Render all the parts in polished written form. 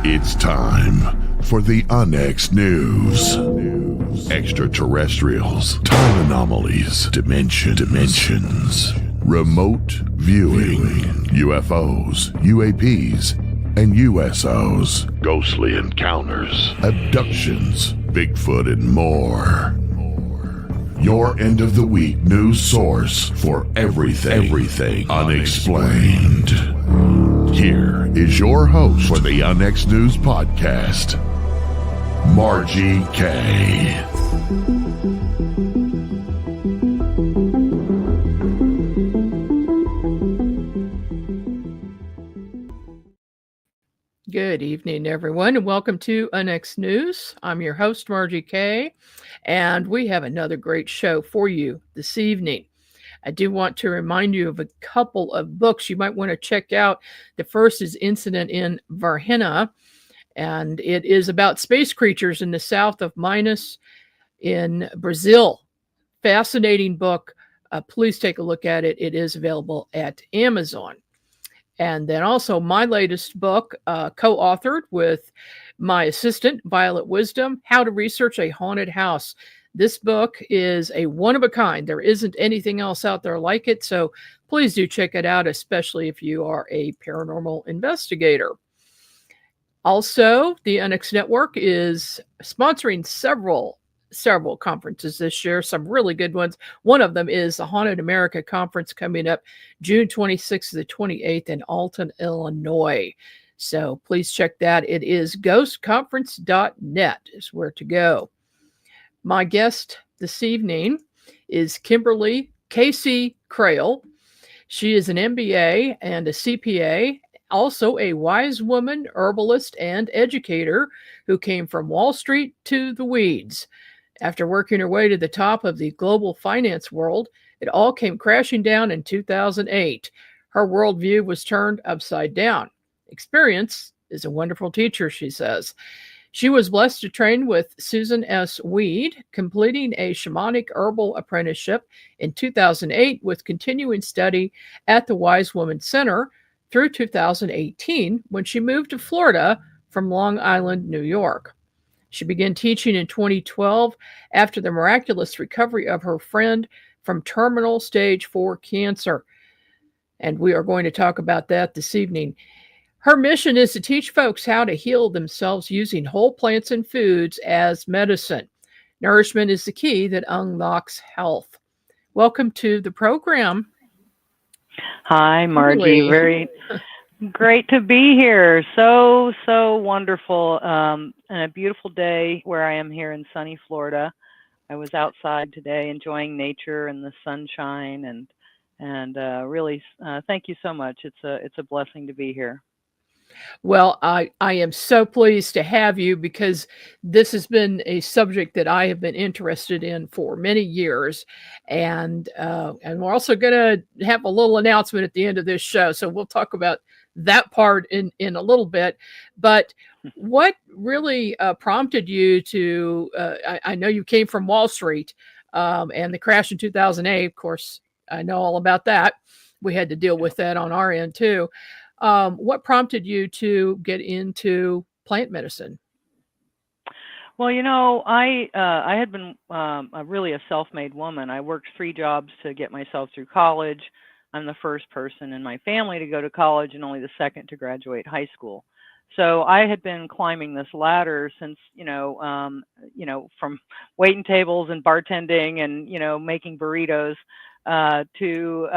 It's time for the UNX News. Extraterrestrials, time anomalies, dimensions, remote viewing, UFOs, UAPs, and USOs, ghostly encounters, abductions, Bigfoot, and more. Your end of the week news source for everything unexplained. Here is your host for the UNX News Podcast, Margie Kay. Good evening, everyone, and welcome to UNX News. I'm your host, Margie Kay, and we have another great show for you this evening. I do want to remind you of a couple of books you might want to check out. The first is Incident in Varginha, and it is about space creatures in the south of Minas in Brazil. Fascinating book. Please take a look at it. It is available at Amazon. And then also my latest book, co-authored with my assistant, Violet Wisdom, How to Research a Haunted House. This book is a one of a kind. There isn't anything else out there like it. So please do check it out, especially if you are a paranormal investigator. Also, the UNX Network is sponsoring several conferences this year, some really good ones. One of them is the Haunted America Conference coming up June 26th to the 28th in Alton, Illinois. So please check that. It is ghostconference.net is where to go. My guest this evening is Kimberly Crail. She is an MBA and a CPA, also a wise woman, herbalist, and educator who came from Wall Street to the weeds. After working her way to the top of the global finance world, it all came crashing down in 2008. Her worldview was turned upside down. Experience is a wonderful teacher, she says. She was blessed to train with Susun S, completing a Shamanic Herbal Apprenticeship in 2008 with continuing study at the Wise Woman Center through 2018 when she moved to Florida from Long Island, New York. She began teaching in 2012 after the miraculous recovery of her friend from terminal stage 4 cancer. And we are going to talk about that this evening. Her mission is to teach folks how to heal themselves using whole plants and foods as medicine. Nourishment is the key that unlocks health. Welcome to the program. Hi, Margie. Very great to be here. So wonderful. And a beautiful day where I am here in sunny Florida. I was outside today enjoying nature and the sunshine, and really thank you so much. It's a blessing to be here. Well, I am so pleased to have you because this has been a subject that I have been interested in for many years. And we're also going to have a little announcement at the end of this show. So we'll talk about that part in a little bit. But what really prompted you to, I know you came from Wall Street and the crash in 2008, of course, I know all about that. We had to deal with that on our end too. What prompted you to get into plant medicine? Well, I had been really a self-made woman. I worked 3 jobs to get myself through college. I'm the first person in my family to go to college and only the second to graduate high school. So I had been climbing this ladder since, from waiting tables and bartending and, making burritos to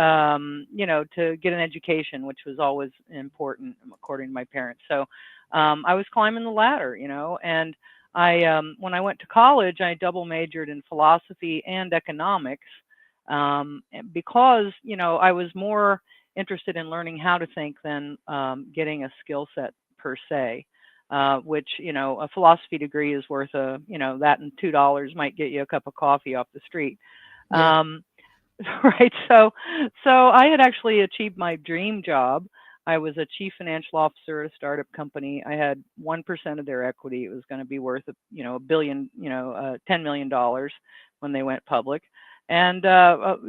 get an education, which was always important according to my parents. So I was climbing the ladder, and I when I went to college, I double majored in philosophy and economics because, I was more interested in learning how to think than getting a skill set per se, which, a philosophy degree is worth that and $2 might get you a cup of coffee off the street. Yeah. Right. So I had actually achieved my dream job. I was a chief financial officer at a startup company. I had 1% of their equity. It was going to be worth, $10 million when they went public. And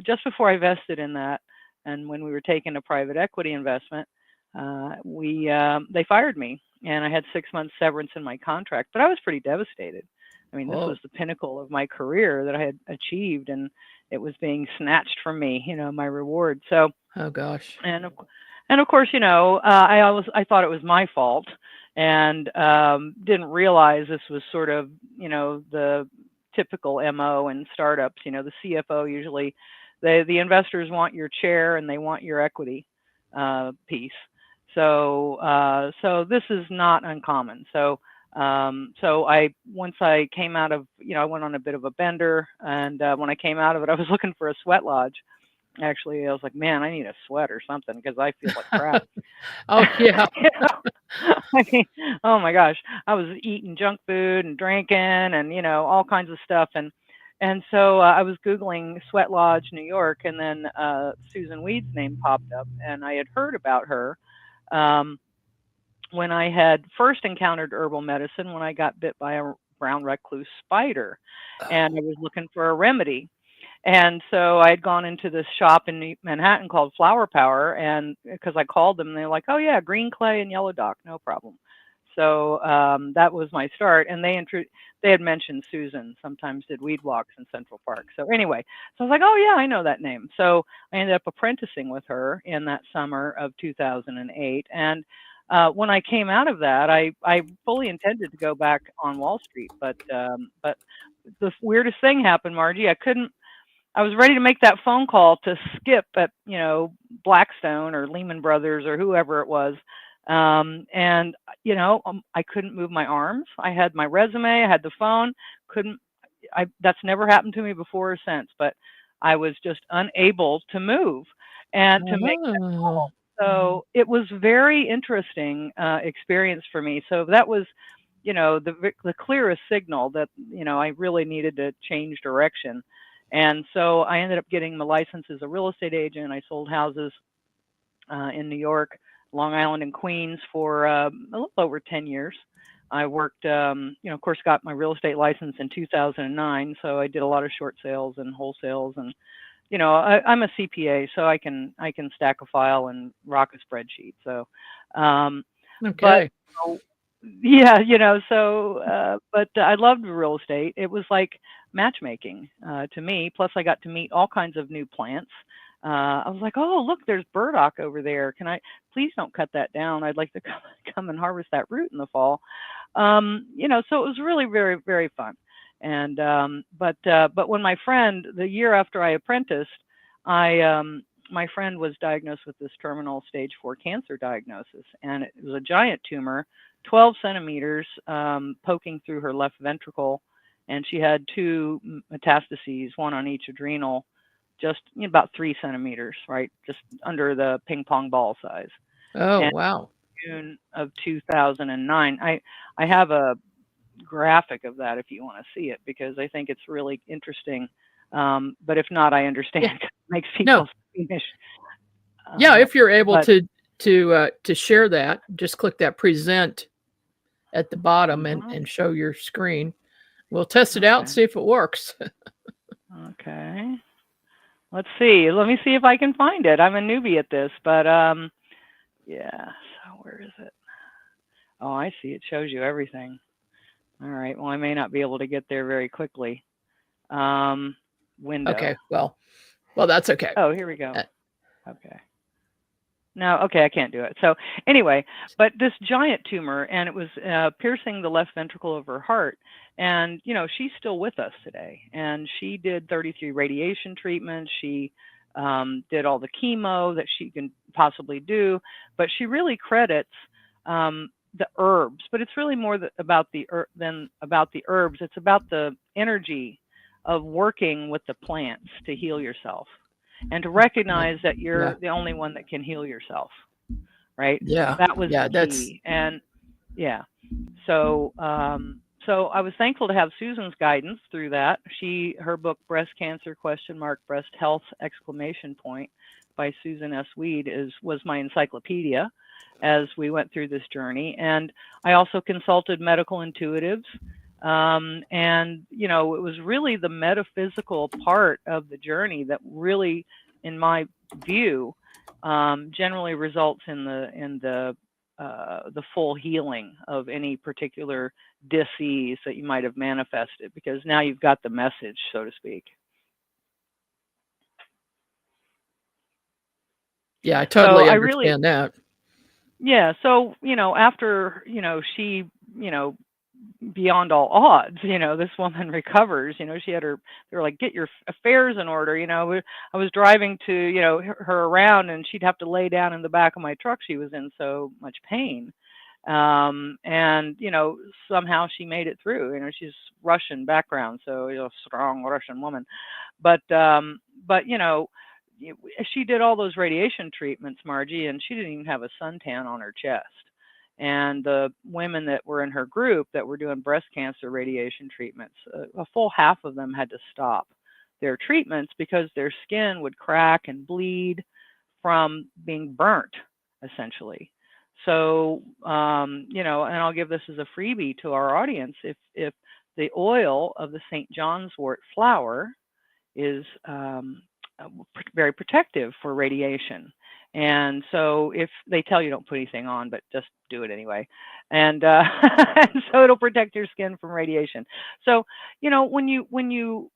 just before I vested in that, and when we were taking a private equity investment, they fired me, and I had 6 months severance in my contract. But I was pretty devastated. I mean, this Oh, was the pinnacle of my career that I had achieved, and it was being snatched from me, my reward. So, oh gosh. and of course, I thought it was my fault, and didn't realize this was sort of, the typical MO in startups. The CFO usually, the investors want your chair and they want your equity piece. So this is not uncommon. Once I came out of, I went on a bit of a bender, and when I came out of it, I was looking for a sweat lodge. Actually, I was like, man, I need a sweat or something because I feel like crap. Oh yeah. You know? I mean, oh my gosh, I was eating junk food and drinking and all kinds of stuff, and so I was Googling Sweat Lodge, New York, and then Susun Weed's name popped up, and I had heard about her when I had first encountered herbal medicine when I got bit by a brown recluse spider, and I was looking for a remedy. And so I had gone into this shop in Manhattan called Flower Power, and because I called them, they're like, "Oh yeah, green clay and yellow dock, no problem." So that was my start, and they had mentioned Susan sometimes did weed walks in Central Park. So anyway, so I was like, "Oh yeah, I know that name." So I ended up apprenticing with her in that summer of 2008, and when I came out of that, I fully intended to go back on Wall Street, but the weirdest thing happened, Margie. I was ready to make that phone call to Skip at, Blackstone or Lehman Brothers or whoever it was. And, I couldn't move my arms. I had my resume, I had the phone, that's never happened to me before or since, but I was just unable to move and to make that Oh. call. So it was very interesting experience for me. So that was, the clearest signal that, I really needed to change direction. And so I ended up getting my license as a real estate agent. I sold houses in New York, Long Island, and Queens for a little over 10 years. I worked, of course, got my real estate license in 2009. So I did a lot of short sales and wholesales. And, I'm a CPA, so I can stack a file and rock a spreadsheet. So, but Okay. yeah, but I loved real estate. It was like matchmaking to me. Plus, I got to meet all kinds of new plants. I was like, oh, look, there's burdock over there. Please don't cut that down. I'd like to come and harvest that root in the fall. So it was really very, very fun. And, but when my friend, the year after I apprenticed, my friend was diagnosed with this terminal stage 4 cancer diagnosis, and it was a giant tumor, 12 centimeters, poking through her left ventricle, and she had 2 metastases, one on each adrenal, just about 3 centimeters, right, just under the ping pong ball size. Oh And wow. June of 2009, I have a graphic of that if you want to see it, because I think it's really interesting. But if not, I understand. Yeah. It makes No. people squeamish. Yeah, if you're able But to share that, just click that present at the bottom mhm, and show your screen. We'll test it out and okay, see if it works. okay. Let's see. Let me see if I can find it. I'm a newbie at this, but yeah. So where is it? Oh, I see. It shows you everything. All right. Well, I may not be able to get there very quickly. Window. Okay. Well, that's okay. Oh, here we go. Uh, Okay. No, okay, I can't do it. So anyway, but this giant tumor, and it was piercing the left ventricle of her heart. And, she's still with us today. And she did 33 radiation treatments. She did all the chemo that she can possibly do. But she really credits the herbs. But it's really more about than about the herbs. It's about the energy of working with the plants to heal yourself, and to recognize that you're yeah. the only one that can heal yourself, right? Yeah. That was Yeah. the key. And yeah, so so I was thankful to have Susan's guidance through that. Her book Breast Cancer ? Breast Health ! By Susun S. Weed was my encyclopedia as we went through this journey. And I also consulted medical intuitives. And, it was really the metaphysical part of the journey that really, in my view, generally results in the full healing of any particular disease that you might have manifested, because now you've got the message, so to speak. Yeah, I totally So understand that. yeah. So, after, she, beyond all odds, this woman recovers, she had her, they were like, get your affairs in order. I was driving to, her around, and she'd have to lay down in the back of my truck. She was in so much pain. And, somehow she made it through. She's Russian background, so, strong Russian woman. But, she did all those radiation treatments, Margie, and she didn't even have a suntan on her chest. And the women that were in her group that were doing breast cancer radiation treatments, a full half of them had to stop their treatments because their skin would crack and bleed from being burnt, essentially. So, and I'll give this as a freebie to our audience. If the oil of the St. John's wort flower is very protective for radiation. And so if they tell you don't put anything on, but just do it anyway. And, and so it'll protect your skin from radiation. So, when you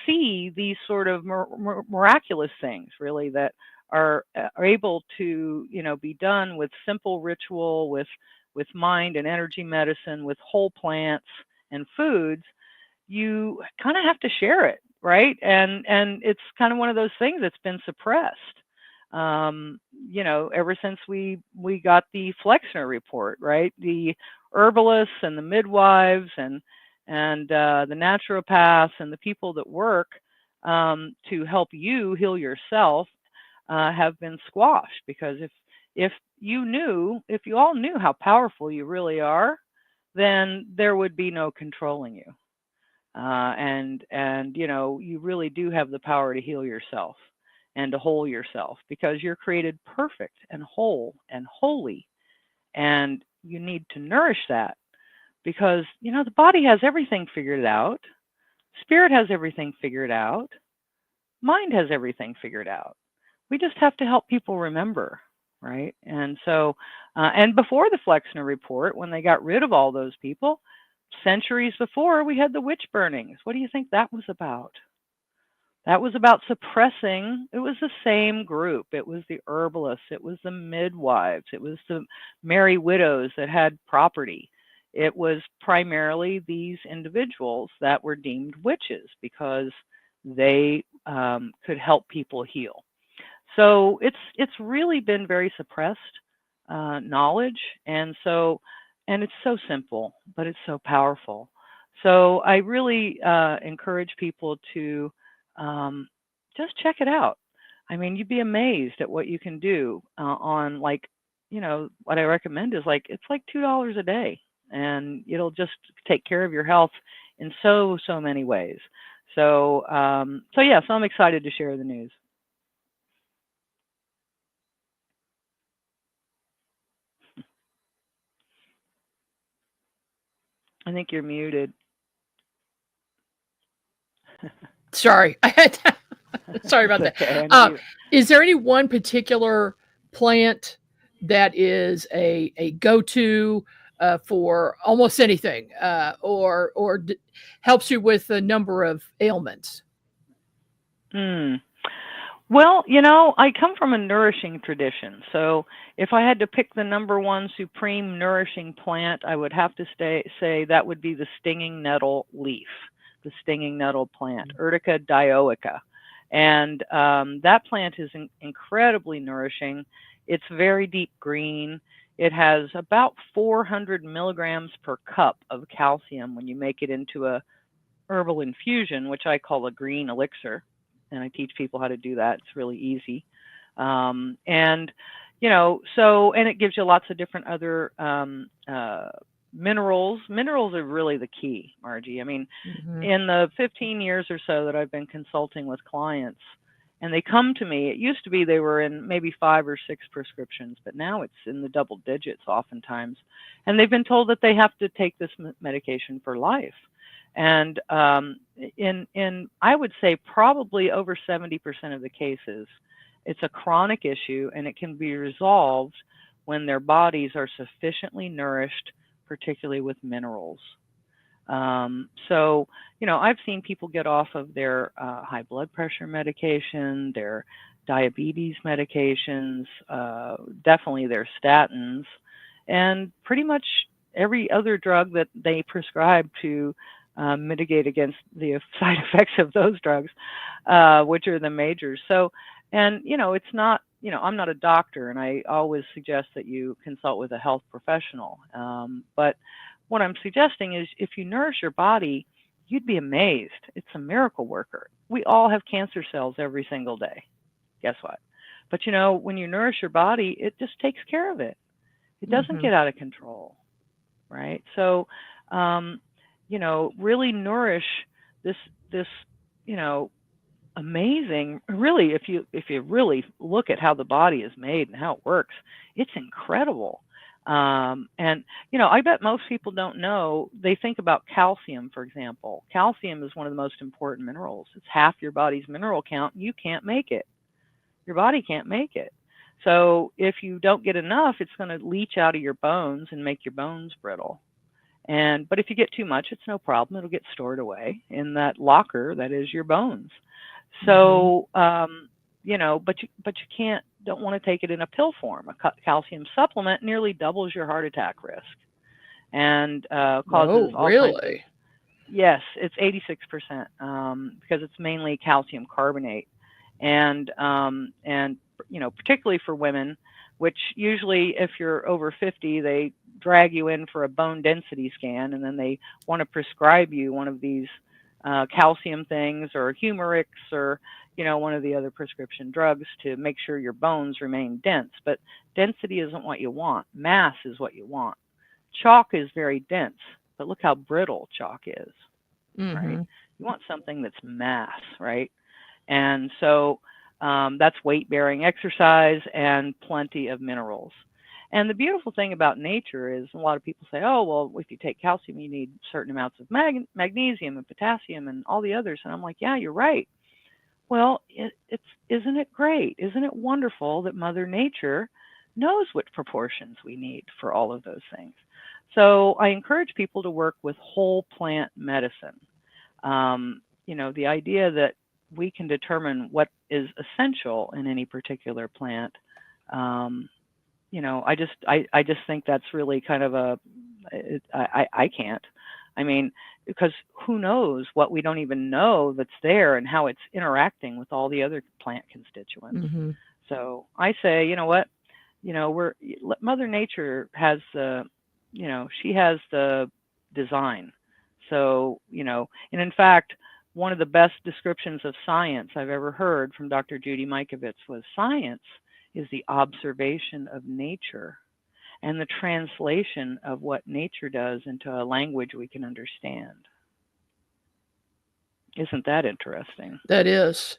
see these sort of miraculous things, really, that are able to, be done with simple ritual, with mind and energy medicine, with whole plants and foods, you kind of have to share it, right? And it's kind of one of those things that's been suppressed, ever since we got the Flexner report, right? The herbalists and the midwives and the naturopaths and the people that work to help you heal yourself have been squashed, because if you all knew how powerful you really are, then there would be no controlling you. And you really do have the power to heal yourself and to whole yourself, because you're created perfect and whole and holy, and you need to nourish that, because the body has everything figured out, spirit has everything figured out, mind has everything figured out. We just have to help people remember, right? And so, and before the Flexner report, when they got rid of all those people, centuries before, we had the witch burnings. What do you think that was about? That was about suppressing. It was the same group. It was the herbalists. It was the midwives. It was the merry widows that had property. It was primarily these individuals that were deemed witches because they could help people heal. So it's really been very suppressed knowledge, and it's so simple, but it's so powerful. So I really encourage people to just check it out. I mean, you'd be amazed at what you can do on, like, what I recommend is it's like $2 a day, and it'll just take care of your health in so many ways. So so I'm excited to share the news. I think you're muted. Sorry. Sorry about that. Okay, Is there any one particular plant that is a go-to for almost anything, or helps you with a number of ailments? Well, I come from a nourishing tradition. So if I had to pick the number one supreme nourishing plant, I would have to say that would be the stinging nettle leaf, the stinging nettle plant, Urtica dioica. And that plant is incredibly nourishing. It's very deep green. It has about 400 milligrams per cup of calcium when you make it into a herbal infusion, which I call a green elixir. And I teach people how to do that. It's really easy. And it gives you lots of different other minerals. Minerals are really the key, Margie. I mean, in the 15 years or so that I've been consulting with clients, and they come to me, it used to be they were in maybe 5 or 6 prescriptions, but now it's in the double digits oftentimes. And they've been told that they have to take this medication for life. And in I would say probably over 70% of the cases, It's a chronic issue, and it can be resolved when their bodies are sufficiently nourished, particularly with minerals. So, I've seen people get off of their high blood pressure medication, their diabetes medications, definitely their statins, and pretty much every other drug that they prescribe to mitigate against the side effects of those drugs, which are the majors. So, and it's not, I'm not a doctor, and I always suggest that you consult with a health professional. But what I'm suggesting is if you nourish your body, you'd be amazed. It's a miracle worker. We all have cancer cells every single day. Guess what? But when you nourish your body, it just takes care of it. It doesn't get out of control, right? So, really nourish this, amazing. Really, if you really look at how the body is made and how it works, it's incredible. And I bet most people don't know. They think about calcium, for example. Calcium is one of the most important minerals. It's half your body's mineral count. You can't make it. Your body can't make it. So if you don't get enough, it's going to leach out of your bones and make your bones brittle. But if you get too much, it's no problem. It'll get stored away in that locker that is your bones. So, but you don't want to take it in a pill form. A calcium supplement nearly doubles your heart attack risk and causes all kinds of. Yes, it's 86% because it's mainly calcium carbonate, and particularly for women, which usually if you're over 50, they drag you in for a bone density scan, and then they want to prescribe you one of these calcium things or Humorix or one of the other prescription drugs to make sure your bones remain dense. But density isn't what you want. Mass is what you want. Chalk is very dense, but look how brittle chalk is, right? You want something that's mass, right? And so that's weight-bearing exercise and plenty of minerals. And the beautiful thing about nature is a lot of people say, oh, well, if you take calcium, you need certain amounts of magnesium and potassium and all the others. And I'm like, yeah, you're right. Well, isn't it great? Isn't it wonderful that Mother Nature knows what proportions we need for all of those things? So I encourage people to work with whole plant medicine. The idea that we can determine what is essential in any particular plant. I just think that's really kind of I can't. I mean, because who knows what we don't even know that's there and how it's interacting with all the other plant constituents. So I say, you know what, Mother Nature has she has the design. So, and in fact, one of the best descriptions of science I've ever heard from Dr. Judy Mikovits was science is the observation of nature and the translation of what nature does into a language we can understand. Isn't that interesting? That is.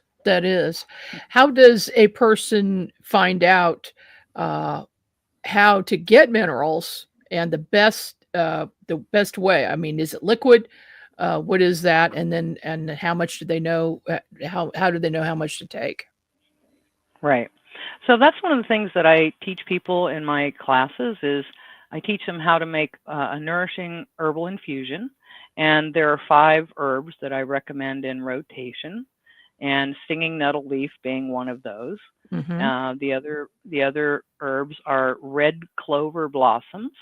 How does a person find out how to get minerals and the best way? I mean, is it liquid? What is that? And how much do they know? How do they know how much to take? Right. So that's one of the things that I teach people in my classes is I teach them how to make a nourishing herbal infusion. And there are 5 herbs that I recommend in rotation, and stinging nettle leaf being one of those. The other herbs are red clover blossoms,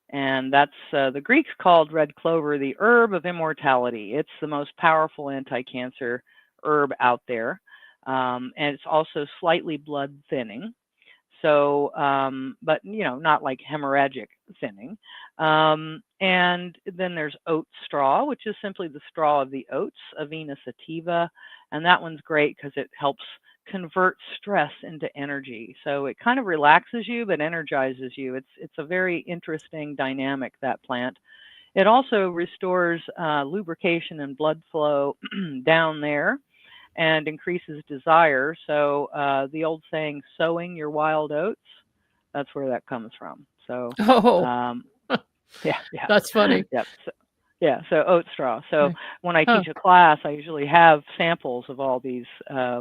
and that's the Greeks called red clover the herb of immortality. It's the most powerful anti-cancer herb out there. And it's also slightly blood thinning. So, but not like hemorrhagic thinning. And then there's oat straw, which is simply the straw of the oats, Avena sativa. And that one's great because it helps convert stress into energy. So it kind of relaxes you, but energizes you. It's a very interesting dynamic, that plant. It also restores lubrication and blood flow down there, and increases desire. So the old saying, sowing your wild oats, that's where that comes from. So, yeah. That's funny. Yep. Yeah, so oat straw. So Okay. when I Huh. teach a class, I usually have samples of all these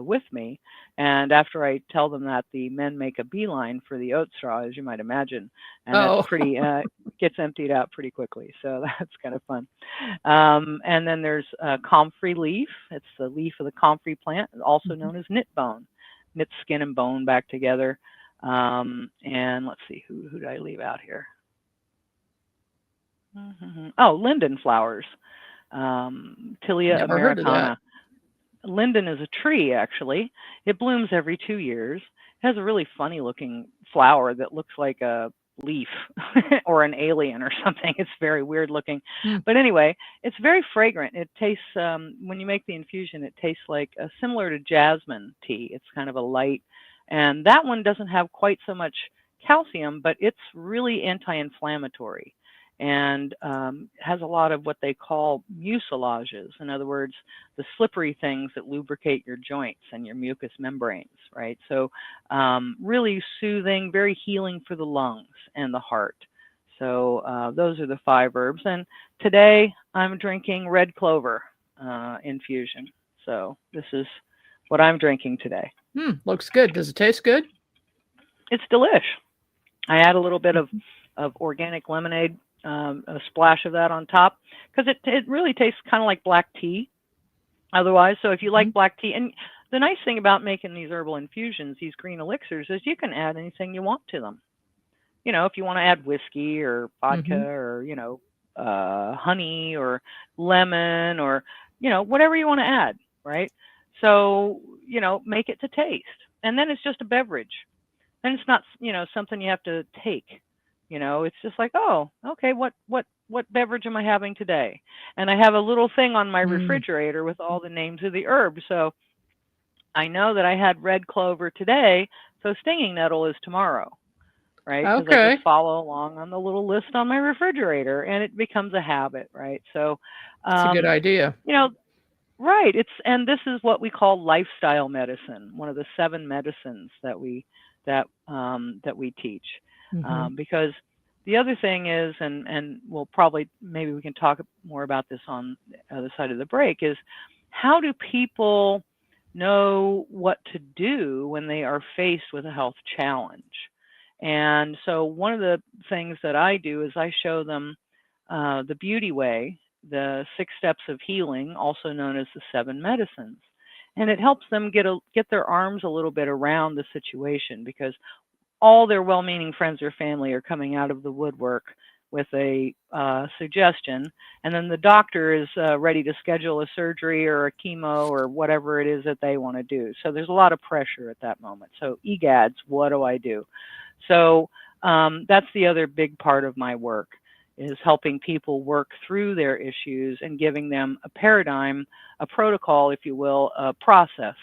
with me. And after I tell them that, the men make a beeline for the oat straw, as you might imagine, and that's Oh. pretty gets emptied out pretty quickly. So that's kind of fun. And then there's comfrey leaf. It's the leaf of the comfrey plant, also Mhm. known as knit bone. Knit skin and bone back together. And let's see, who did I leave out here? Oh, linden flowers, Tilia Never heard of that. americana. Linden is a tree, actually. It blooms every 2 years. It has a really funny looking flower that looks like a leaf or an alien or something. It's very weird looking. Hmm. But anyway, it's very fragrant. It tastes, when you make the infusion, it tastes like similar to jasmine tea. It's kind of a light. And that one doesn't have quite so much calcium, but it's really anti inflammatory and has a lot of what they call mucilages. In other words, the slippery things that lubricate your joints and your mucous membranes, right? So really soothing, very healing for the lungs and the heart. So those are the 5 herbs. And today I'm drinking red clover infusion. So this is what I'm drinking today. Looks good. Does it taste good? It's delish. I add a little bit of organic lemonade, a splash of that on top, because it really tastes kind of like black tea otherwise. So if you like black tea, and the nice thing about making these herbal infusions, these green elixirs, is you can add anything you want to them. You know, if you want to add whiskey or vodka Mm-hmm. or, honey or lemon or, whatever you want to add, right? So, make it to taste. And then it's just a beverage. And it's not, something you have to take. It's just like, oh, okay, what beverage am I having today? And I have a little thing on my refrigerator with all the names of the herbs. So I know that I had red clover today, so stinging nettle is tomorrow, right? Because I Okay. just follow along on the little list on my refrigerator, and it becomes a habit, right? So, It's a good um, idea. you know, right. And this is what we call lifestyle medicine, one of the 7 medicines that we teach. Mm-hmm. Because the other thing is, and we'll probably maybe we can talk more about this on the other side of the break, is how do people know what to do when they are faced with a health challenge? And so one of the things that I do is I show them the beauty way, the 6 steps of healing, also known as the 7 medicines. And it helps them get their arms a little bit around the situation, because all their well-meaning friends or family are coming out of the woodwork with a suggestion, and then the doctor is ready to schedule a surgery or a chemo or whatever it is that they want to do. So there's a lot of pressure at that moment. So EGADS, what do I do? So that's the other big part of my work, is helping people work through their issues and giving them a paradigm, a protocol, if you will, a process,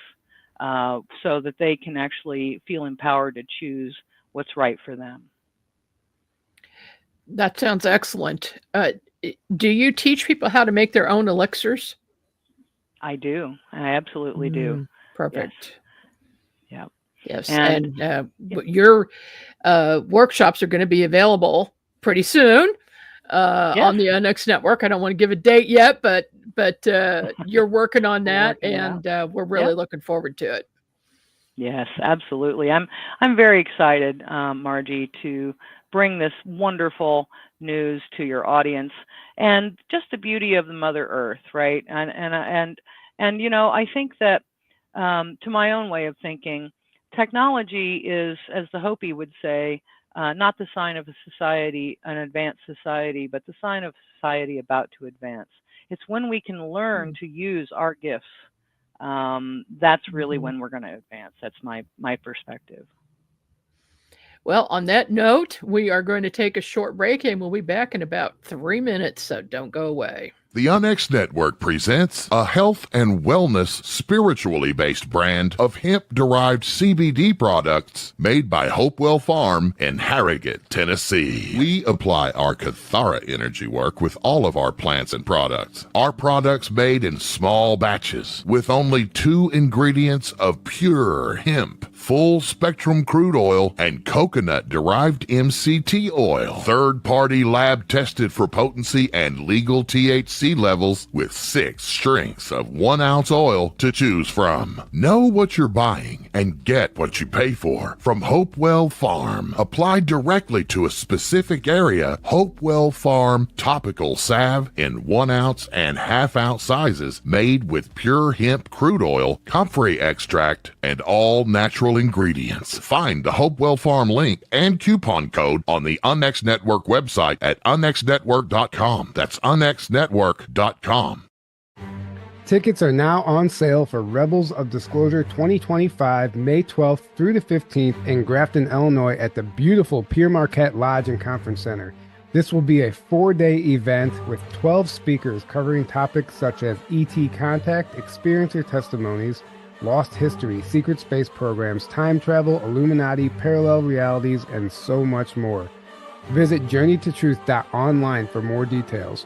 so that they can actually feel empowered to choose what's right for them. That sounds excellent. Do you teach people how to make their own elixirs? I do. I absolutely do. Yes. Perfect. Yeah. Yes. And And your workshops are going to be available pretty soon yes, on the NX network. I don't want to give a date yet, but you're working on we're that, working it out. and we're Yep. really looking forward to it. Yes, absolutely. I'm very excited, Margie, to bring this wonderful news to your audience, and just the beauty of the Mother Earth, right? And I think that, to my own way of thinking, technology is, as the Hopi would say, not the sign of a society, an advanced society, but the sign of a society about to advance. It's when we can learn to use our gifts. That's really Mhm. when we're going to advance. That's my perspective. Well, on that note, we are going to take a short break, and we'll be back in about 3 minutes, so don't go away. The Unex Network presents a health and wellness spiritually based brand of hemp-derived CBD products made by Hopewell Farm in Harrogate, Tennessee. We apply our Kathara energy work with all of our plants and products. Our products made in small batches with only 2 ingredients of pure hemp, full spectrum crude oil, and coconut-derived MCT oil. Third-party lab tested for potency and legal THC levels with 6 strengths of 1 ounce oil to choose from. Know what you're buying and get what you pay for from Hopewell Farm. Applied directly to a specific area, Hopewell Farm topical salve in 1 ounce and ½ ounce sizes made with pure hemp crude oil, comfrey extract, and all natural ingredients. Find the Hopewell Farm link and coupon code on the Unex Network website at unexnetwork.com. That's unexnetwork.com. Tickets are now on sale for Rebels of Disclosure 2025, May 12th through the 15th in Grafton, Illinois at the beautiful Pierre Marquette Lodge and Conference Center. This will be a 4-day event with 12 speakers covering topics such as ET contact, experiencer testimonies, lost history, secret space programs, time travel, Illuminati, parallel realities, and so much more. Visit journeytotruth.online for more details.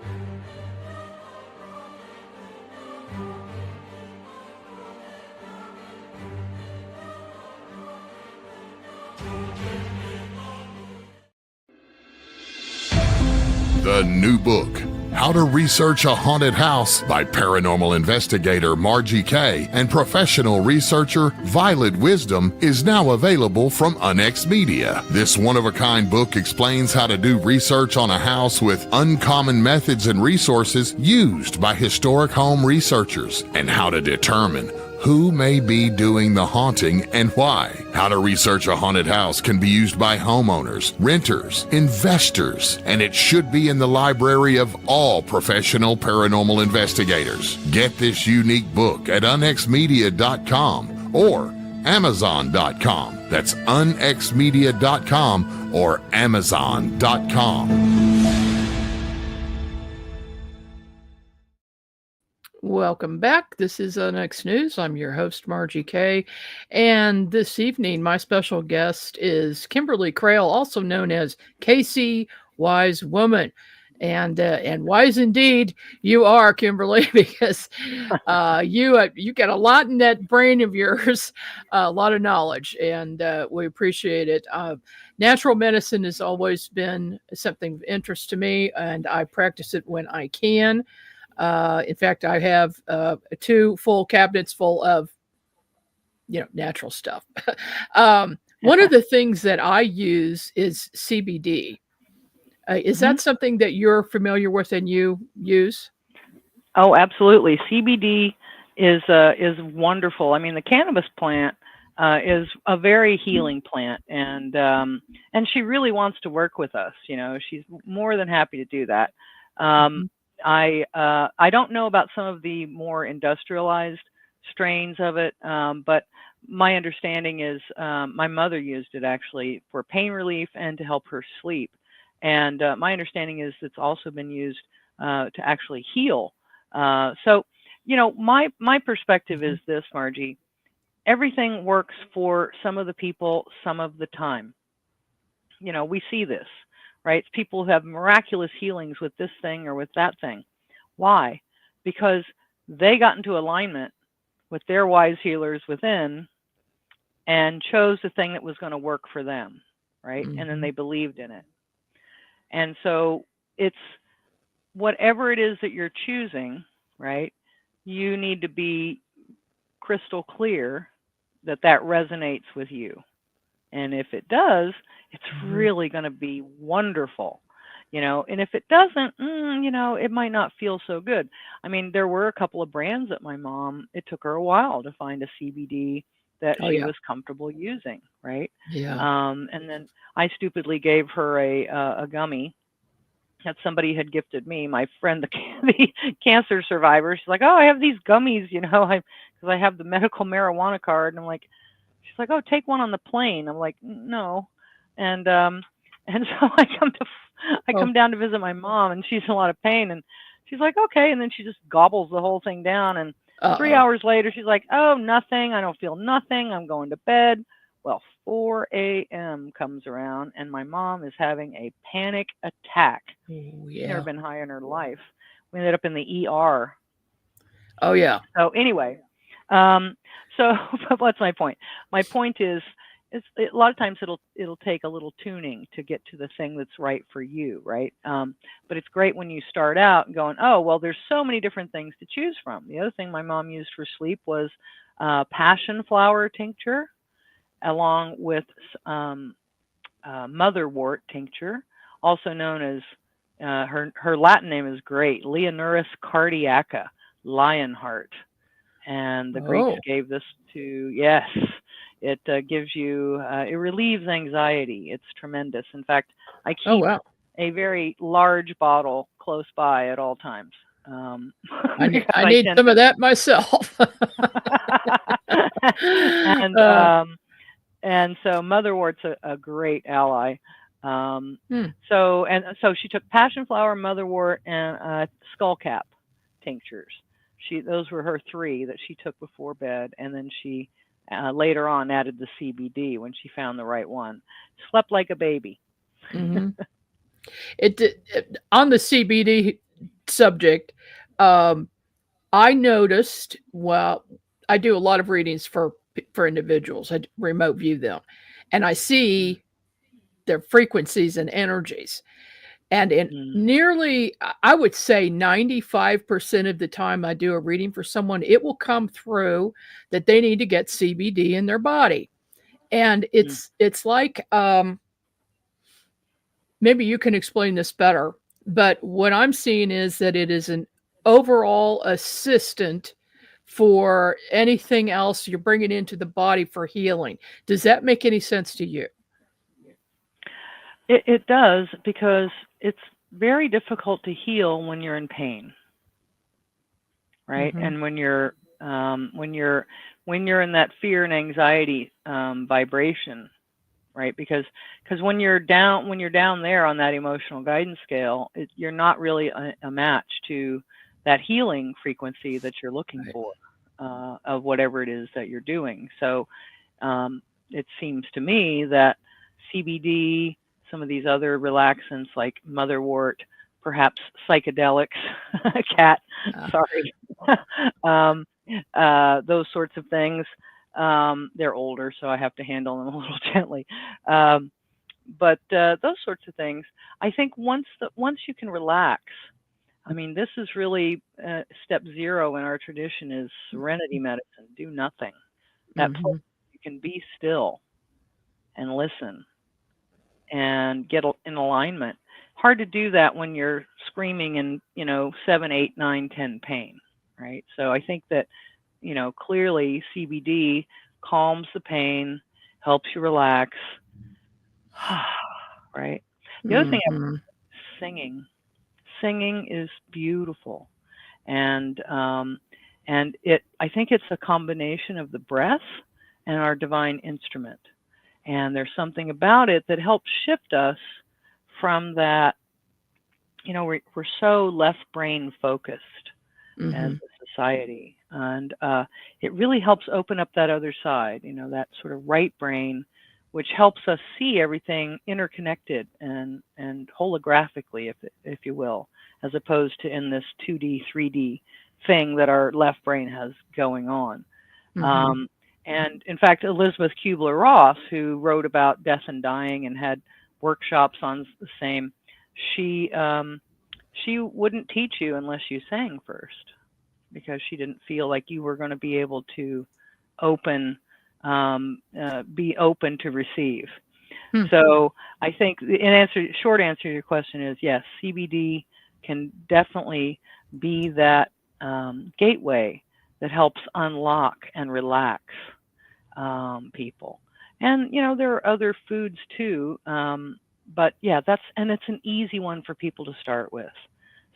The new book, How to Research a Haunted House by paranormal investigator Margie Kay and professional researcher Violet Wisdom, is now available from Unex Media. This one-of-a-kind book explains how to do research on a house with uncommon methods and resources used by historic home researchers, and how to determine who may be doing the haunting and why. How to Research a Haunted House can be used by homeowners, renters, investors, and it should be in the library of all professional paranormal investigators. Get this unique book at unexmedia.com or amazon.com. That's unexmedia.com or amazon.com. Welcome back. This is Unex News. I'm your host, Margie Kay. And this evening, my special guest is Kimberly Crail, also known as Casey Wise Woman. And wise indeed you are, Kimberly, because you got a lot in that brain of yours, a lot of knowledge, and we appreciate it. Natural medicine has always been something of interest to me, and I practice it when I can. In fact, I have 2 full cabinets full of, natural stuff. One of the things that I use is CBD. Is that something that you're familiar with and you use? Oh, absolutely. CBD is wonderful. I mean, the cannabis plant is a very healing plant, and she really wants to work with us. She's more than happy to do that. I don't know about some of the more industrialized strains of it, but my understanding is my mother used it actually for pain relief and to help her sleep. And my understanding is it's also been used to actually heal. So, my perspective is this, Margie. Everything works for some of the people some of the time. We see this. Right? People who have miraculous healings with this thing or with that thing. Why? Because they got into alignment with their wise healers within and chose the thing that was going to work for them, right? And then they believed in it. And so it's whatever it is that you're choosing, right? You need to be crystal clear that resonates with you. And if it does, it's really going to be wonderful, and if it doesn't, it might not feel so good. I mean, there were a couple of brands that my mom, it took her a while to find a CBD that she was comfortable using. Right. Yeah. And then I stupidly gave her a gummy that somebody had gifted me, my friend, the cancer survivor. She's like, oh, I have these gummies, because I have the medical marijuana card. And I'm like, she's like, oh, take one on the plane. I'm like, no. And so I come down to visit my mom, and she's in a lot of pain. And She's like, okay. And then she just gobbles the whole thing down. And 3 Uh-oh. hours later, she's like, oh, nothing. I don't feel nothing. I'm going to bed. Well, 4 a.m. comes around, and my mom is having a panic attack. Oh, She's never yeah. been high in her life. We ended up in the ER. Oh, yeah. So anyway, so what's my point? My point is a lot of times it'll take a little tuning to get to the thing that's right for you, right? But it's great when you start out going, oh, well, there's so many different things to choose from. The other thing my mom used for sleep was passion flower tincture, along with motherwort tincture, also known as her Latin name is great, Leonuris cardiaca, lionheart. And the Greeks Oh. gave this to, yes, it gives you, it relieves anxiety. It's tremendous. In fact, I Oh, keep wow. a very large bottle close by at all times. I Because need tend some to. of that myself. and Uh, and so motherwort's a great ally. hmm. So she took passion flower, motherwort, and skullcap tinctures. Those were her 3 that she took before bed, and then she later on added the CBD when she found the right one. Slept like a baby. Hmm. On the CBD subject, I noticed. Well, I do a lot of readings for individuals. I remote view them, and I see their frequencies and energies. And in nearly, I would say 95% of the time I do a reading for someone, it will come through that they need to get CBD in their body. And it's like, maybe you can explain this better, but what I'm seeing is that it is an overall assistant for anything else you're bringing into the body for healing. Does that make any sense to you? It does, because it's very difficult to heal when you're in pain, right? Mhm. And when you're in that fear and anxiety vibration, right? Because when you're down there on that emotional guidance scale, you're not really a match to that healing frequency that you're looking Right. for of whatever it is that you're doing. So it seems to me that CBD, some of these other relaxants like motherwort, perhaps psychedelics, cat, sorry, those sorts of things. They're older, so I have to handle them a little gently. But those sorts of things, I think once you can relax, I mean, this is really step 0 in our tradition is serenity medicine. Do nothing. That place you can be still and listen and get in alignment. Hard to do that when you're screaming in 7, 8, 9, 10 pain, right? So I think that clearly CBD calms the pain, helps you relax, right? The other thing, singing. Singing is beautiful, and I think it's a combination of the breath and our divine instrument. And there's something about it that helps shift us from that. We're so left brain focused as a society, and it really helps open up that other side. That sort of right brain, which helps us see everything interconnected and holographically, if you will, as opposed to in this 2D, 3D thing that our left brain has going on. And in fact, Elizabeth Kubler-Ross, who wrote about death and dying and had workshops on the same, she wouldn't teach you unless you sang first, because she didn't feel like you were going to be able to be open to receive. So I think short answer to your question is yes, CBD can definitely be that gateway that helps unlock and relax people. And there are other foods too, but yeah, it's an easy one for people to start with.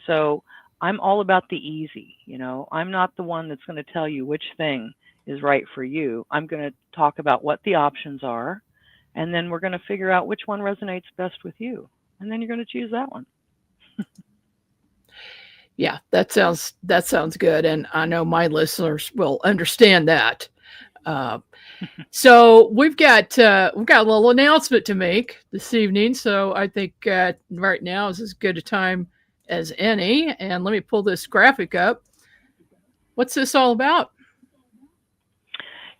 So I'm all about the easy. I'm not the one that's going to tell you which thing is right for you. I'm going to talk about what the options are, and then we're going to figure out which one resonates best with you, and then you're going to choose that one. Yeah, that sounds good, and I know my listeners will understand that. Uh, so we've got a little announcement to make this evening. So I think right now is as good a time as any. And let me pull this graphic up. What's this all about?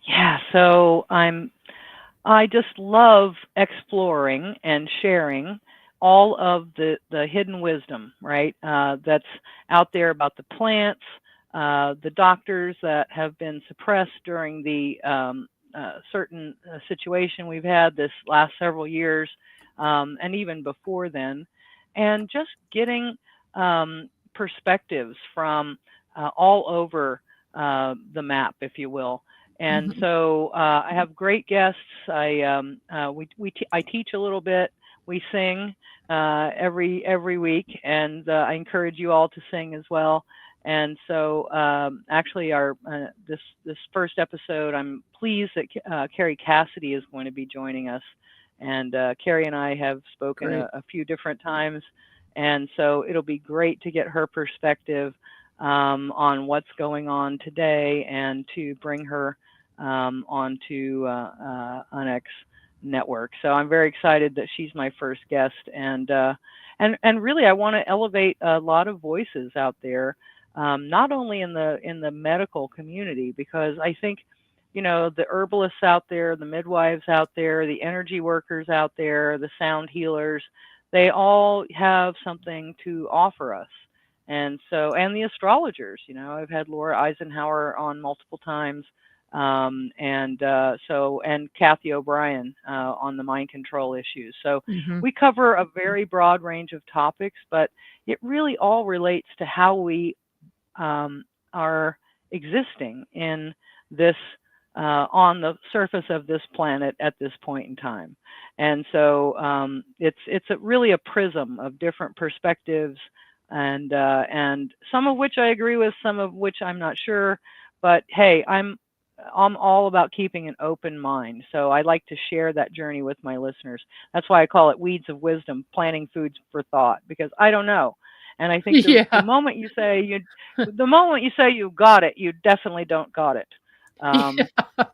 Yeah, so I just love exploring and sharing all of the hidden wisdom, right? That's out there about the plants, the doctors that have been suppressed during the certain situation we've had this last several years, and even before then, and just getting perspectives from all over the map, if you will. And Mhm. so I have great guests. I teach a little bit. We sing every week, and I encourage you all to sing as well. And so actually, our this first episode, I'm pleased that Carrie Cassidy is going to be joining us. And Carrie and I have spoken Great. a few different times, and so it'll be great to get her perspective on what's going on today, and to bring her onto Onyx Network. So I'm very excited that she's my first guest, and really I want to elevate a lot of voices out there, not only in the medical community, because I think, you know, the herbalists out there, the midwives out there, the energy workers out there, the sound healers, they all have something to offer us. And so, and the astrologers, you know, I've had Laura Eisenhower on multiple times, and Kathy O'Brien on the mind control issues. So Hmm. we cover a very broad range of topics, but it really all relates to how we are existing in this on the surface of this planet at this point in time. And so it's really a prism of different perspectives, and some of which I agree with, some of which I'm not sure. But hey, I'm all about keeping an open mind. So I like to share that journey with my listeners. That's why I call it Weeds of Wisdom, planting foods for thought, because I don't know. And I think the Yeah. moment you say you got it, you definitely don't got it. Um, Yeah.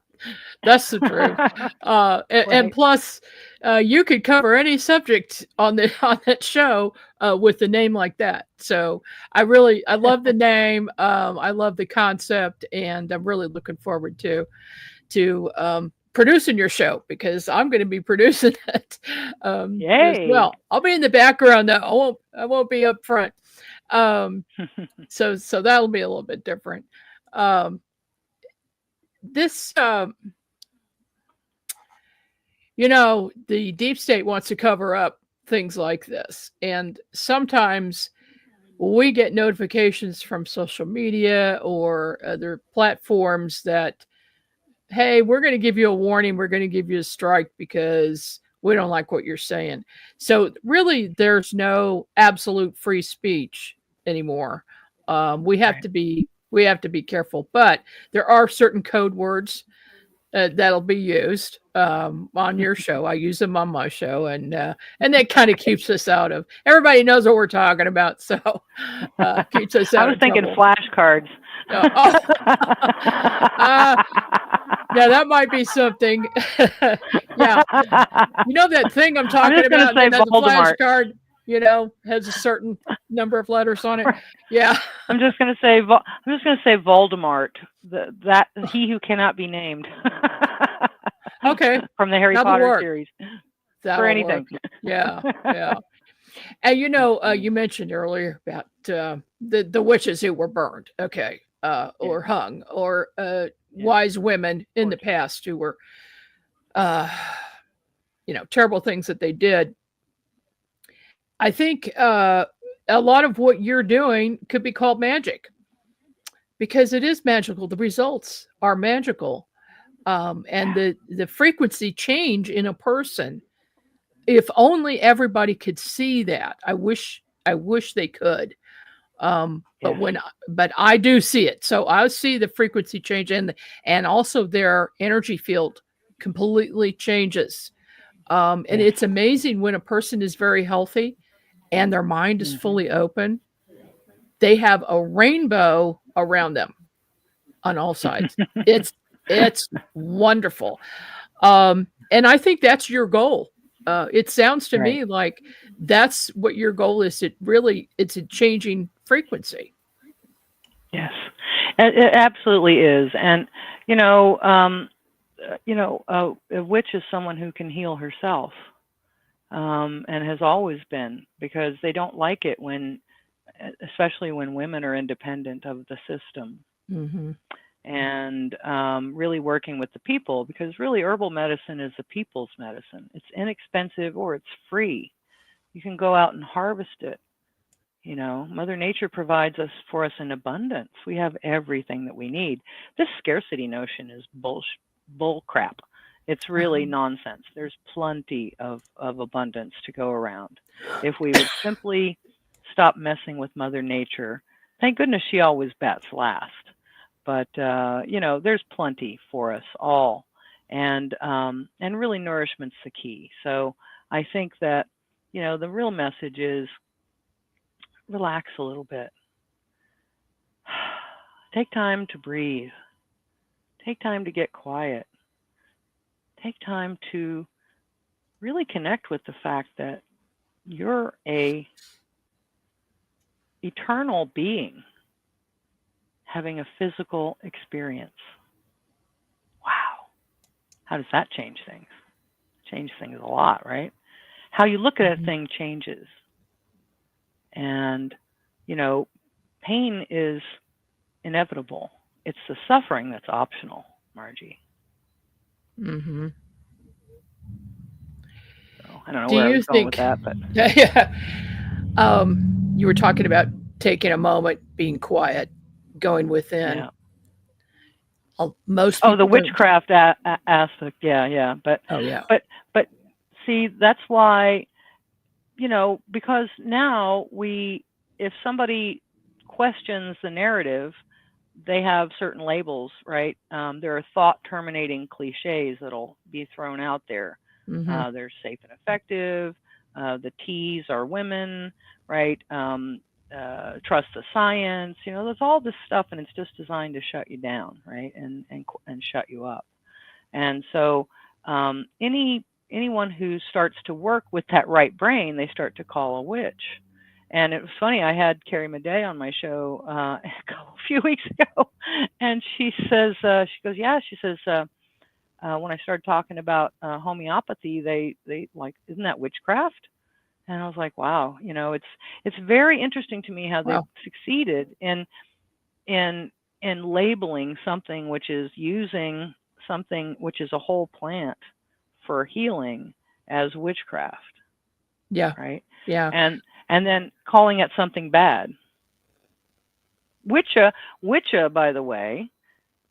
That's the truth. And right. plus, you could cover any subject on the on that show with a name like that. So I love the name. I love the concept, and I'm really looking forward to producing your show, because I'm going to be producing it as Yay. well. I'll be in the background though. I won't be up front. So that'll be a little bit different. Um, this the deep state wants to cover up things like this. And sometimes we get notifications from social media or other platforms that, hey, we're going to give you a warning, we're going to give you a strike because we don't like what you're saying. So really, there's no absolute free speech anymore. Right. We have to be careful, but there are certain code words that'll be used on your show. I use them on my show, and that kind of keeps us out of. Everybody knows what we're talking about, so keeps us I out was of thinking trouble. flashcards. Oh, uh, yeah, that might be something. Yeah, you know that thing I'm I'm talking just going to about, and say then the Voldemort. flashcard, has a certain number of letters on it. Yeah. I'm just going to say Voldemort. That he who cannot be named. Okay, From the Harry that'll Potter work. series. For That'll work. anything. Yeah, yeah. And you mentioned earlier about the witches who were burned, okay, Yeah. or hung, or Yeah. wise women in the Tortured. past who were, uh, terrible things that they did. I think a lot of what you're doing could be called magic, because it is magical. The results are magical, and Yeah. the frequency change in a person. If only everybody could see that. I wish they could. Yes. But I do see it. So I see the frequency change, and also their energy field completely changes. And Yes. it's amazing when a person is very healthy and their mind is Hmm. fully open. they have a rainbow around them on all sides. It's wonderful. And I think that's your goal. It sounds to me like that's what your goal is. It's a changing frequency. Yes, it absolutely is. And, a witch is someone who can heal herself, and has always been, because they don't like it especially when women are independent of the system. Mm-hmm. And really working with the people, because really herbal medicine is the people's medicine. It's inexpensive or it's free. You can go out and harvest it. Mother Nature provides for us in abundance. We have everything that we need. This scarcity notion is bull crap. It's really nonsense. There's plenty of abundance to go around. If we would simply stop messing with Mother Nature, thank goodness she always bats last. But, there's plenty for us all. And really nourishment's the key. So I think that, the real message is relax a little bit. Take time to breathe. Take time to get quiet. Take time to really connect with the fact that you're a eternal being having a physical experience. Wow. How does that change things? Change things a lot, right? How you look at a thing changes. And, pain is inevitable. It's the suffering that's optional, Margie. Mm-hmm. So, I don't know where I was going with that, but you were talking about taking a moment, being quiet, going within. Yeah. Most people the witchcraft aspect, yeah. But but see, that's why, because now if somebody questions the narrative, they have certain labels, right? There are thought terminating cliches that'll be thrown out there. Mm-hmm. They're safe and effective. The T's are women, right? Trust the science. There's all this stuff, and it's just designed to shut you down, right? And shut you up. And so anyone who starts to work with that right brain, they start to call a witch. And it was funny, I had Carrie Madej on my show a few weeks ago, and she says, when I started talking about homeopathy, they like, isn't that witchcraft? And I was like, wow, it's very interesting to me how they've succeeded in labeling something which is using something which is a whole plant for healing as witchcraft. Yeah. Right. Yeah. And then calling it something bad. Witcha, by the way,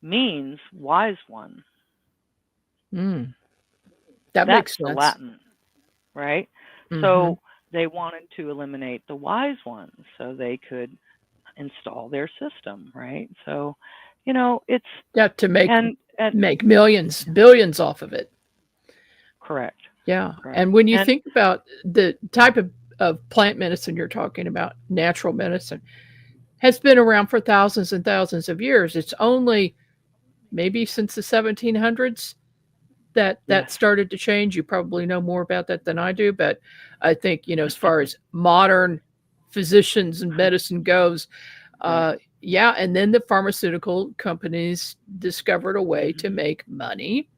means wise one. That makes sense. That's the Latin, right? Mm-hmm. So they wanted to eliminate the wise ones so they could install their system, right? So, it's to make millions, billions off of it. Correct. Yeah. Correct. And when you think about the type of plant medicine you're talking about, natural medicine, has been around for thousands and thousands of years. It's only maybe since the 1700s that started to change. You probably know more about that than I do, but I think, as far as modern physicians and medicine goes, and then the pharmaceutical companies discovered a way to make money,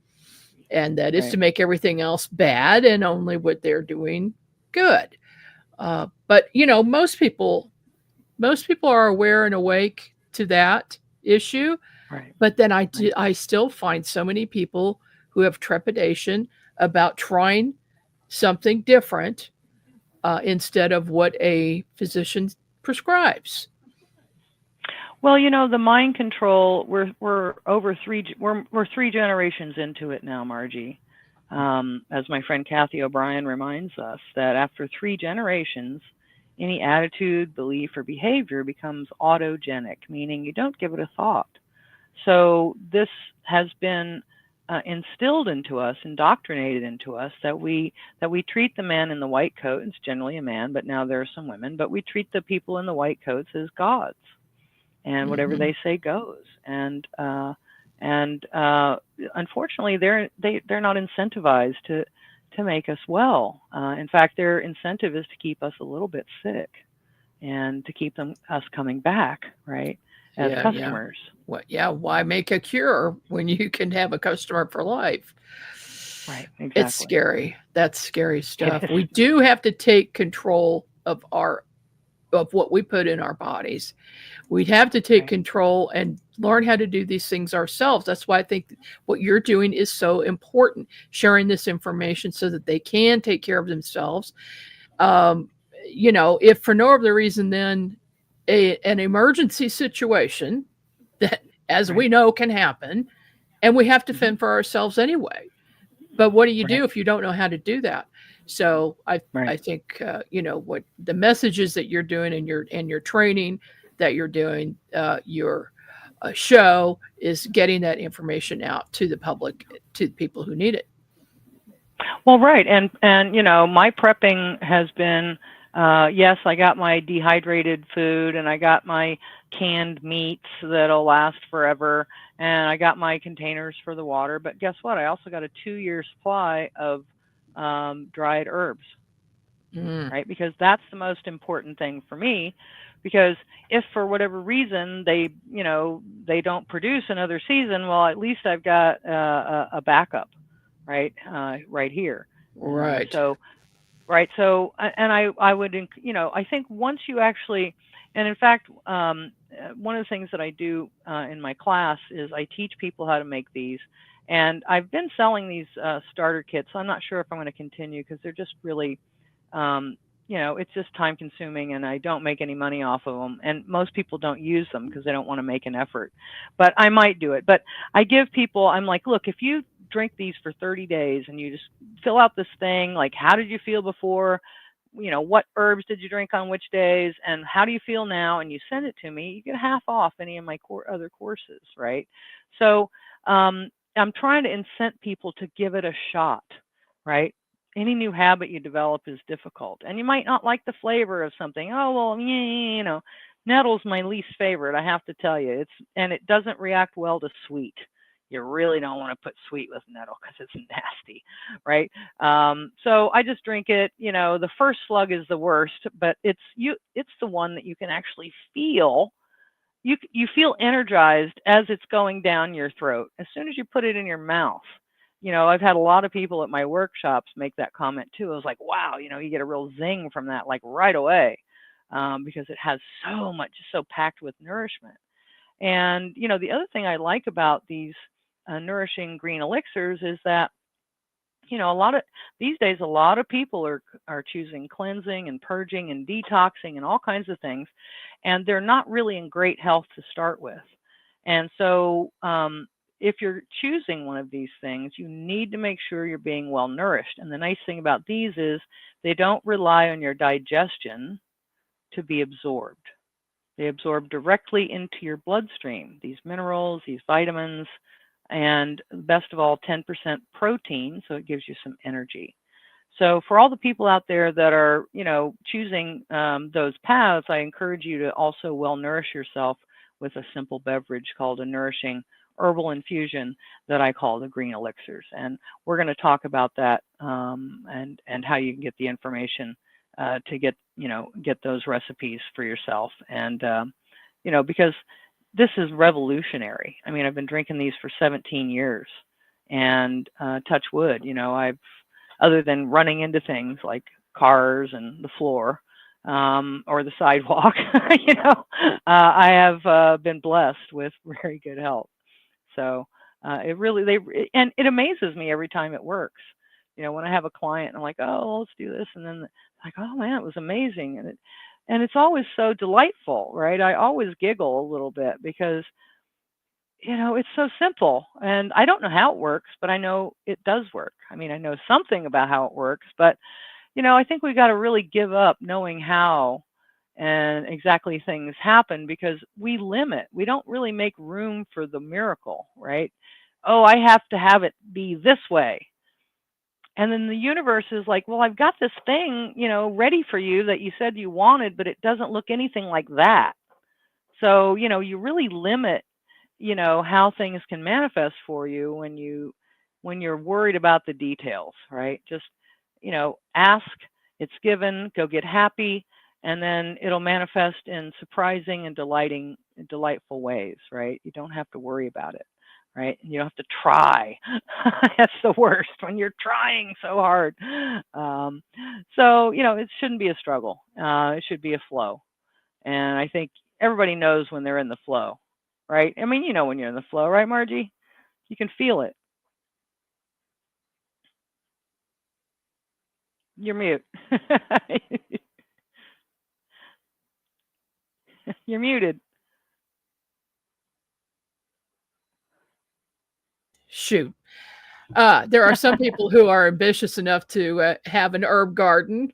and that is to make everything else bad and only what they're doing good. But most people are aware and awake to that issue. Right. But then I still find so many people who have trepidation about trying something different instead of what a physician prescribes. Well, the mind control, we're over we're 3 generations into it now, Margie. As my friend Kathy O'Brien reminds us, that after 3 generations, any attitude, belief, or behavior becomes autogenic, meaning you don't give it a thought. So this has been instilled into us, indoctrinated into us, that we treat the man in the white coat, it's generally a man, but now there are some women, but we treat the people in the white coats as gods, and whatever they say goes. And unfortunately, they're not incentivized to make us well. In fact, their incentive is to keep us a little bit sick and to keep us coming back, right, as customers. Why make a cure when you can have a customer for life? Right, exactly. It's scary. That's scary stuff. We do have to take control of what we put in our bodies. We'd have to take control and learn how to do these things ourselves. That's why I think what you're doing is so important, sharing this information so that they can take care of themselves. If for no other reason than an emergency situation that, as we know, can happen, and we have to fend for ourselves anyway. But what do you do if you don't know how to do that? So I think what the messages that you're doing and your training that you're doing, your show is getting that information out to the public, to the people who need it. Well, right, and my prepping has been, yes, I got my dehydrated food, and I got my canned meats that'll last forever, and I got my containers for the water. But guess what? I also got a 2-year supply of dried herbs, right? Because that's the most important thing for me. Because if for whatever reason they don't produce another season, well, at least I've got a backup, right, right here. Right. So, and I would, I think once you actually, and in fact, one of the things that I do in my class is I teach people how to make these. And I've been selling these starter kits. So I'm not sure if I'm going to continue because they're just really, it's just time consuming, and I don't make any money off of them. And most people don't use them because they don't want to make an effort. But I might do it. But I give people, I'm like, look, if you drink these for 30 days and you just fill out this thing, like, how did you feel before? What herbs did you drink on which days, and how do you feel now? And you send it to me, you get half off any of my other courses, right? So I'm trying to incent people to give it a shot, right? Any new habit you develop is difficult, and you might not like the flavor of something. Oh, well, nettle's my least favorite, I have to tell you. And it doesn't react well to sweet. You really don't want to put sweet with nettle because it's nasty, right? So I just drink it. The first slug is the worst, but it's the one that you can actually feel. You feel energized as it's going down your throat. As soon as you put it in your mouth, I've had a lot of people at my workshops make that comment too. I was like, wow, you get a real zing from that, like right away, because it has so much, so packed with nourishment. And, the other thing I like about these nourishing green elixirs is that, these days, a lot of people are choosing cleansing and purging and detoxing and all kinds of things, and they're not really in great health to start with. And so if you're choosing one of these things, you need to make sure you're being well nourished. And the nice thing about these is they don't rely on your digestion to be absorbed. They absorb directly into your bloodstream, these minerals, these vitamins, and best of all, 10% protein, so it gives you some energy. So for all the people out there that are, choosing those paths, I encourage you to also well nourish yourself with a simple beverage called a nourishing herbal infusion that I call the green elixirs. And we're going to talk about that and how you can get the information to get those recipes for yourself. And, because this is revolutionary. I mean, I've been drinking these for 17 years, and touch wood, I've, other than running into things like cars and the floor or the sidewalk, I have been blessed with very good health. So and it amazes me every time it works. When I have a client, I'm like, oh, let's do this. And then like, oh man, it was amazing. And it's always so delightful, right? I always giggle a little bit because, it's so simple. And I don't know how it works, but I know it does work. I mean, I know something about how it works, but, I think we got to really give up knowing how and exactly things happen because we limit. We don't really make room for the miracle, right? oh, I have to have it be this way. And then the universe is like, well, I've got this thing, ready for you that you said you wanted, but it doesn't look anything like that. So, you really limit, how things can manifest for you when you're worried about the details, right? Just, ask, it's given, go get happy, and then it'll manifest in surprising and delightful ways, right? You don't have to worry about it, right? You don't have to try. That's the worst, when you're trying so hard. So, it shouldn't be a struggle. It should be a flow. And I think everybody knows when they're in the flow, right? I mean, when you're in the flow, right, Margie? You can feel it. You're mute. You're muted. Shoot. There are some people who are ambitious enough to have an herb garden.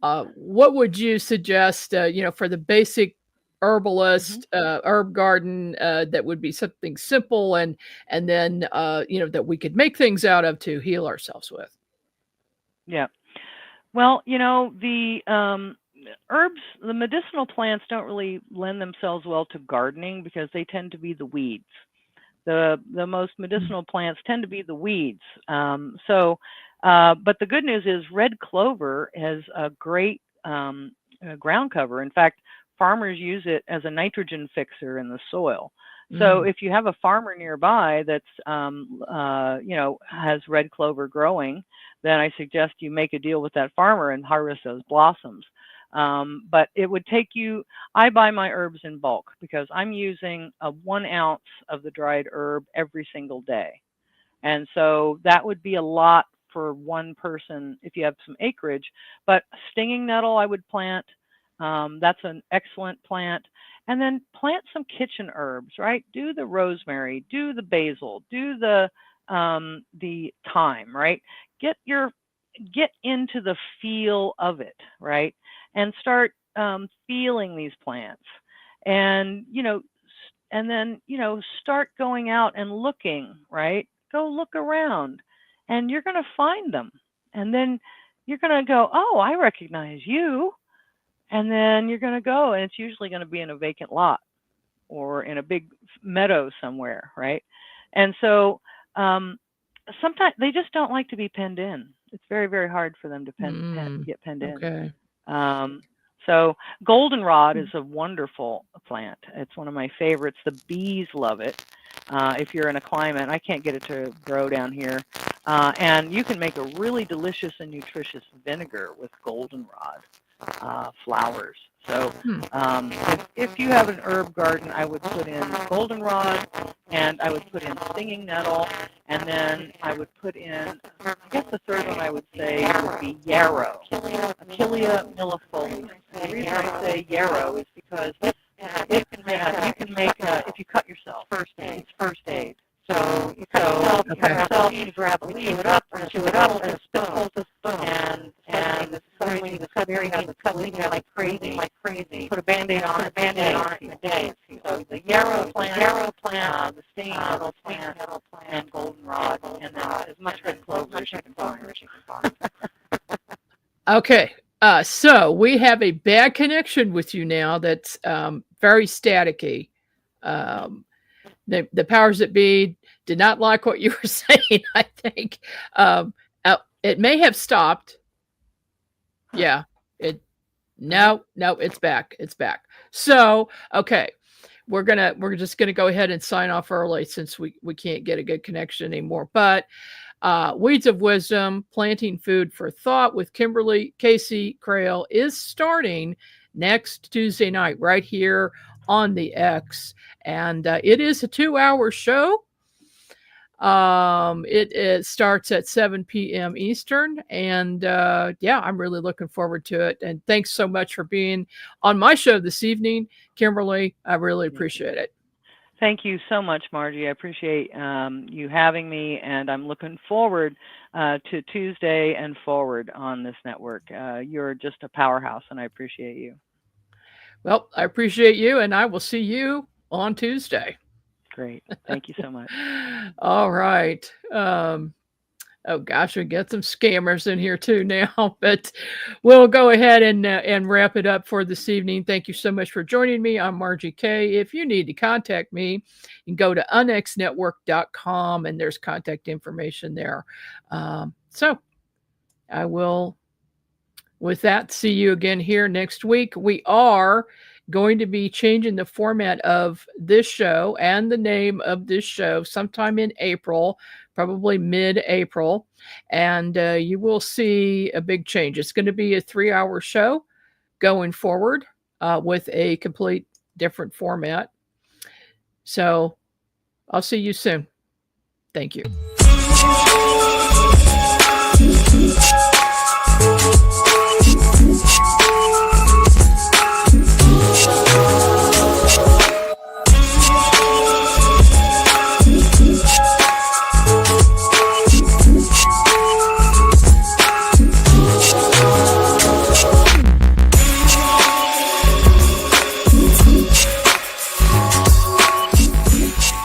What would you suggest, for the basic herbalist herb garden that would be something simple and then that we could make things out of to heal ourselves with? Yeah. Well, the herbs, the medicinal plants don't really lend themselves well to gardening because they tend to be the weeds. The most medicinal plants tend to be the weeds. But the good news is red clover has a great ground cover. In fact, farmers use it as a nitrogen fixer in the soil. So if you have a farmer nearby that's, has red clover growing, then I suggest you make a deal with that farmer and harvest those blossoms. But it would take you, I buy my herbs in bulk because I'm using 1 ounce of the dried herb every single day. And so that would be a lot for one person if you have some acreage. But stinging nettle I would plant. That's an excellent plant. And then plant some kitchen herbs, right? Do the rosemary, do the basil, do the thyme, right? Get into the feel of it, right? And start feeling these plants. And, and then, start going out and looking, right? Go look around and you're going to find them. And then you're going to go, oh, I recognize you. And then you're going to go, and it's usually going to be in a vacant lot or in a big meadow somewhere, right? And so sometimes they just don't like to be penned in. It's very, very hard for them to get penned in. So goldenrod is a wonderful plant. It's one of my favorites. The bees love it. If you're in a climate, I can't get it to grow down here. And you can make a really delicious and nutritious vinegar with goldenrod flowers. So if you have an herb garden, I would put in goldenrod, and I would put in stinging nettle, and then I would put in, I guess the third one I would say would be yarrow, Achillea millefolium. The reason I say yarrow is because you can make, if you cut yourself, first aid. So you cut yourself, you grab a leaf, chew it up, and spitful to spoon. And when you cut very heavy, cut leaving it like crazy. Put a Band-Aid on it, in a day. So the yarrow plant, the stinging nettle plant, and goldenrod, and then as much red clover as you can find. Okay. So we have a bad connection with you now that's very staticky. The powers that be did not like what you were saying, I think. It may have stopped. Yeah. No, it's back. It's back. So, okay. We're just gonna go ahead and sign off early since we can't get a good connection anymore. But Weeds of Wisdom, Planting Food for Thought with Kimberly Crail is starting next Tuesday night right here on the X. And it is a 2-hour show. It starts at 7 p.m. Eastern. And I'm really looking forward to it. And thanks so much for being on my show this evening, Kimberly. I really appreciate it. Thank you so much, Margie. I appreciate you having me, and I'm looking forward to Tuesday and forward on this network. You're just a powerhouse, and I appreciate you. Well, I appreciate you, and I will see you on Tuesday. Great. Thank you so much. All right. Oh gosh, we get some scammers in here too now, but we'll go ahead and wrap it up for this evening. Thank you so much for joining me. I'm Margie Kay. If you need to contact me, you can go to unxnetwork.com and there's contact information there. So I will, with that, see you again here next week. We are going to be changing the format of this show and the name of this show sometime in April, probably mid-April, and you will see a big change. It's going to be a 3-hour show going forward with a complete different format. So I'll see you soon. Thank you.